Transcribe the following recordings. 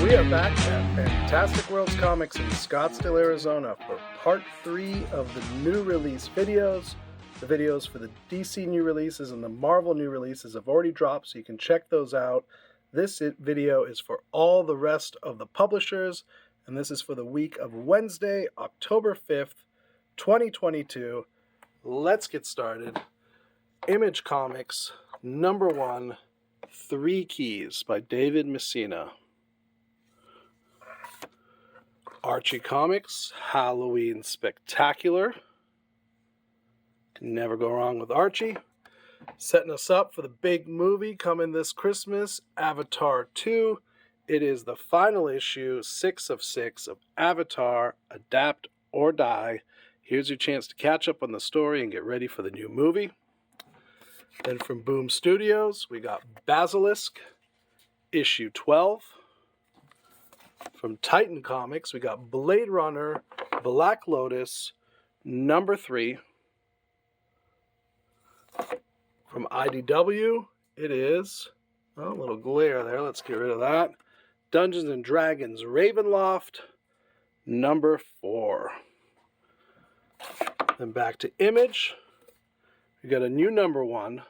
We are back at Fantastic Worlds Comics in Scottsdale, Arizona for part 3 of the new release videos. The videos for the DC new releases and the Marvel new releases have already dropped, so you can check those out. This video is for all the rest of the publishers, and this is for the week of Wednesday, October 5th, 2022. Let's get started. Image Comics, number 1, Three Keys by David Messina. Archie Comics, Halloween Spectacular. Can never go wrong with Archie. Setting us up for the big movie coming this Christmas, Avatar 2. It is the final issue, 6 of 6 of Avatar, Adapt or Die. Here's your chance to catch up on the story and get ready for the new movie. Then from Boom Studios, we got Basilisk, issue 12. From Titan Comics, we got Blade Runner, Black Lotus, number 3. From IDW, it is, a little glare there, let's get rid of that. Dungeons and Dragons, Ravenloft, number 4. Then back to Image, we got a new number 1,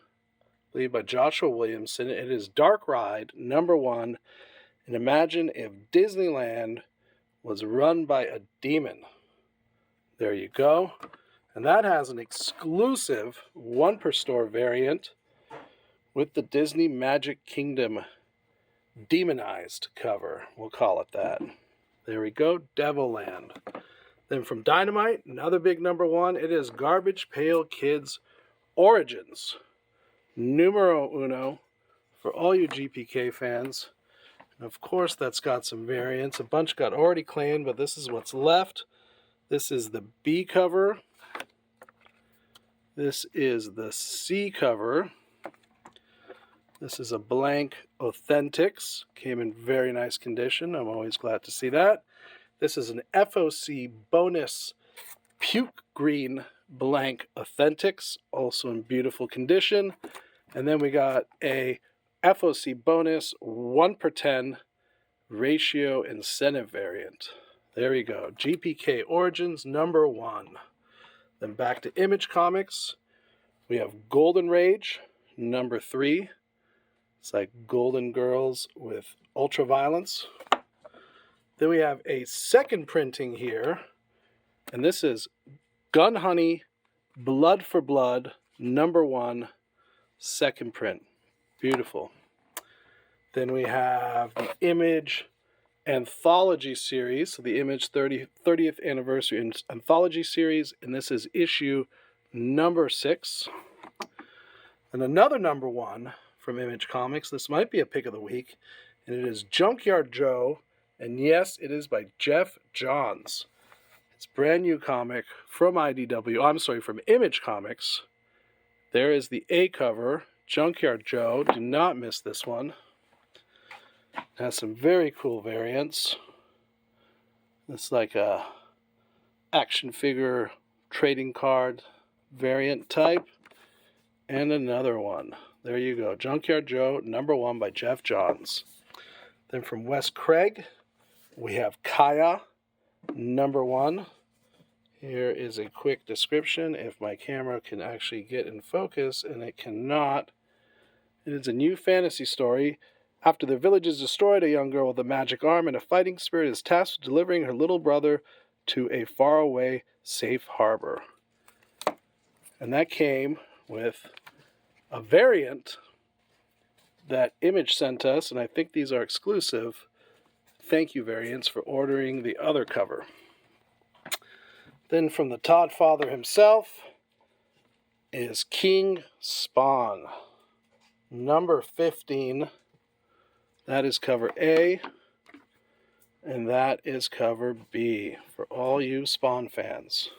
lead by Joshua Williamson. It is Dark Ride, number 1. And imagine if Disneyland was run by a demon. There you go. And that has an exclusive 1 per store variant with the Disney Magic Kingdom demonized cover. We'll call it that. There we go, Devilland. Then from Dynamite, another big number 1. It is Garbage Pail Kids Origins. Numero uno for all you GPK fans. And of course, that's got some variants. A bunch got already claimed, but this is what's left. This is the B cover. This is the C cover. This is a blank Authentics. Came in very nice condition. I'm always glad to see that. This is an FOC bonus puke green blank Authentics, also in beautiful condition. And then we got a FOC bonus 1 per 10 ratio incentive variant. There you go. GPK Origins number 1. Then back to Image Comics. We have Golden Rage number 3. It's like Golden Girls with ultraviolence. Then we have a second printing here. And this is Gun Honey Blood for Blood number 1, second print. Beautiful. Then we have the Image Anthology Series, so the Image 30th Anniversary Anthology Series, and this is issue number 6. And another number 1 from Image Comics, this might be a pick of the week, and it is Junkyard Joe, and yes, it is by Jeff Johns. It's a brand new comic from from Image Comics. There is the A cover, Junkyard Joe. Do not miss this one. It has some very cool variants. It's like a action figure trading card variant type. And another one. There you go. Junkyard Joe, number 1 by Jeff Johns. Then from Wes Craig, we have Kaya, number 1. Here is a quick description, if my camera can actually get in focus, and it cannot. It is a new fantasy story. After the village is destroyed, a young girl with a magic arm and a fighting spirit is tasked with delivering her little brother to a faraway safe harbor. And that came with a variant that Image sent us, and I think these are exclusive. Thank you, variants, for ordering the other cover. Then from the Todd Father himself is King Spawn, number 15. That is cover A, and that is cover B for all you Spawn fans.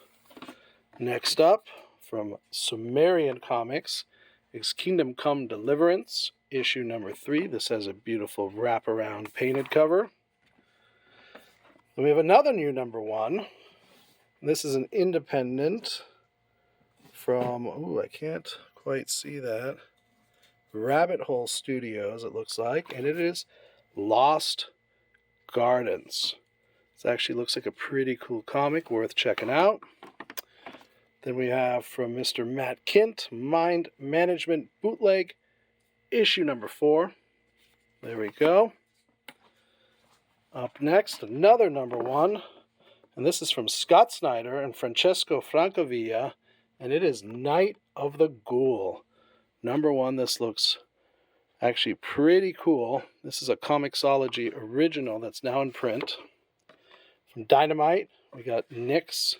Next up, from Sumerian Comics, is Kingdom Come Deliverance, issue number 3. This has a beautiful wraparound painted cover. Then we have another new number 1. This is an independent from, I can't quite see that, Rabbit Hole Studios, it looks like, and it is Lost Gardens. This actually looks like a pretty cool comic, worth checking out. Then we have from Mr. Matt Kint, Mind Management Bootleg, issue number 4. There we go. Up next, another number 1. And this is from Scott Snyder and Francesco Francavilla. And it is Night of the Ghoul. Number 1, this looks actually pretty cool. This is a Comixology original that's now in print. From Dynamite, we got Nick's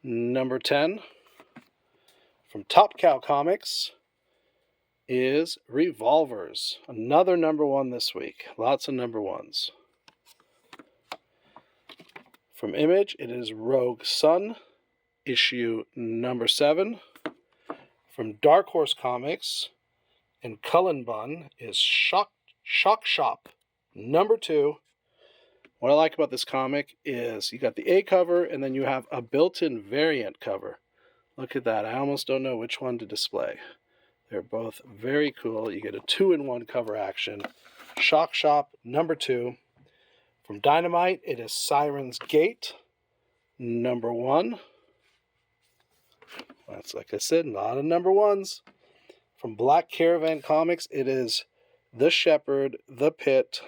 number 10. From Top Cow Comics is Revolvers. Another number 1 this week. Lots of number 1s. From Image, it is Rogue Sun, issue number 7. From Dark Horse Comics and Cullen Bunn is Shock Shop, number 2. What I like about this comic is you got the A cover and then you have a built-in variant cover. Look at that. I almost don't know which one to display. They're both very cool. You get a 2-in-1 cover action. Shock Shop, number 2. From Dynamite, it is Siren's Gate, number 1. That's, like I said, a lot of number 1s. From Black Caravan Comics, it is The Shepherd, The Pit.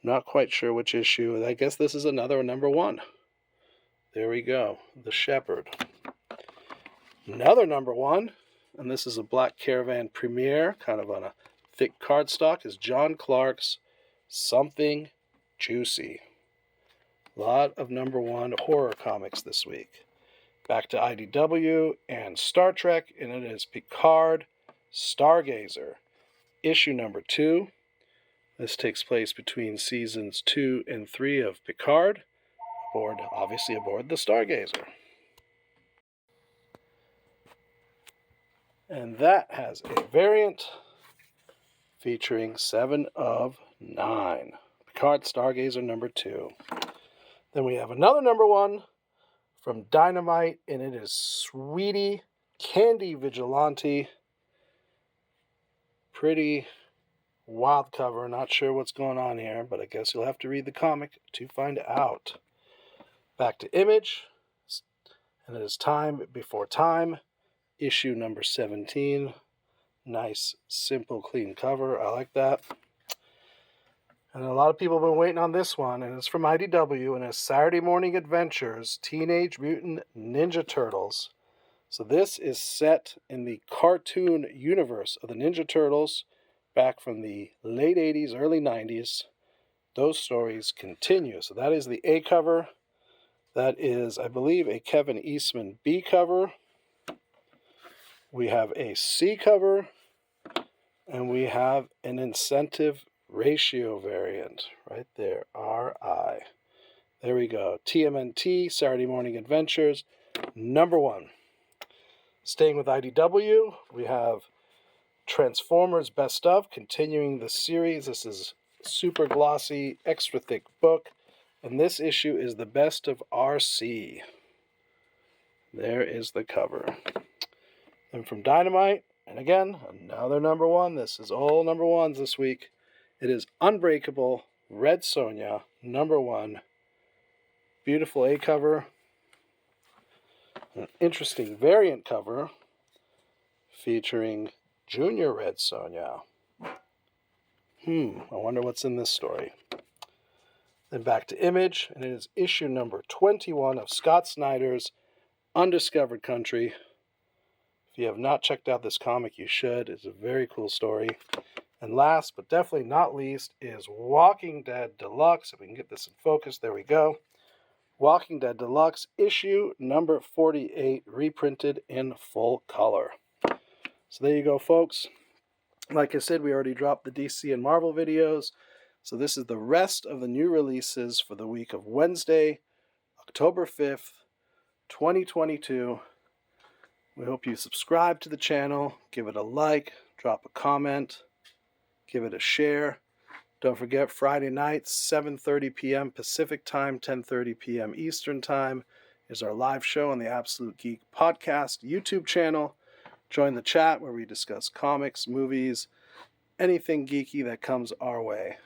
Not quite sure which issue. I guess this is another number 1. There we go. The Shepherd. Another number 1, and this is a Black Caravan premiere, kind of on a thick cardstock, is John Clark's Something Juicy. A lot of number 1 horror comics this week. Back to IDW and Star Trek, and it is Picard Stargazer, issue number 2. This takes place between seasons 2 and 3 of Picard, obviously aboard the Stargazer. And that has a variant featuring 7 of 9. Picard Stargazer number 2. Then we have another number 1 from Dynamite, and it is Sweetie Candy Vigilante. Pretty wild cover. Not sure what's going on here, but I guess you'll have to read the comic to find out. Back to Image, and it is Time Before Time, issue number 17. Nice, simple, clean cover. I like that. And a lot of people have been waiting on this one, and it's from IDW, and it's Saturday Morning Adventures, Teenage Mutant Ninja Turtles. So this is set in the cartoon universe of the Ninja Turtles back from the late 80s, early 90s. Those stories continue. So that is the A cover. That is, I believe, a Kevin Eastman B cover. We have a C cover, and we have an incentive ratio variant right there, RI. There we go. TMNT, Saturday Morning Adventures, number 1. Staying with IDW, we have Transformers Best Of, continuing the series. This is super glossy, extra thick book, and this issue is the Best of RC. There is the cover. And from Dynamite, and again, another number 1. This is all number 1s this week. It is Unbreakable Red Sonja, number 1. Beautiful A cover. An interesting variant cover featuring Junior Red Sonja. I wonder what's in this story. Then back to Image, and it is issue number 21 of Scott Snyder's Undiscovered Country. If you have not checked out this comic, you should. It's a very cool story. And last, but definitely not least, is Walking Dead Deluxe. If we can get this in focus, there we go. Walking Dead Deluxe, issue number 48, reprinted in full color. So there you go, folks. Like I said, we already dropped the DC and Marvel videos. So this is the rest of the new releases for the week of Wednesday, October 5th, 2022. We hope you subscribe to the channel, give it a like, drop a comment, give it a share. Don't forget, Friday nights, 7:30 p.m. Pacific Time, 10:30 p.m. Eastern Time, is our live show on the Absolute Geek Podcast YouTube channel. Join the chat where we discuss comics, movies, anything geeky that comes our way.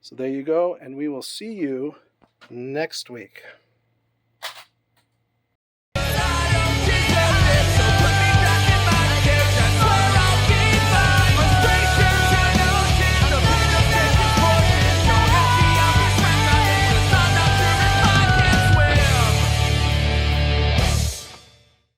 So there you go, and we will see you next week.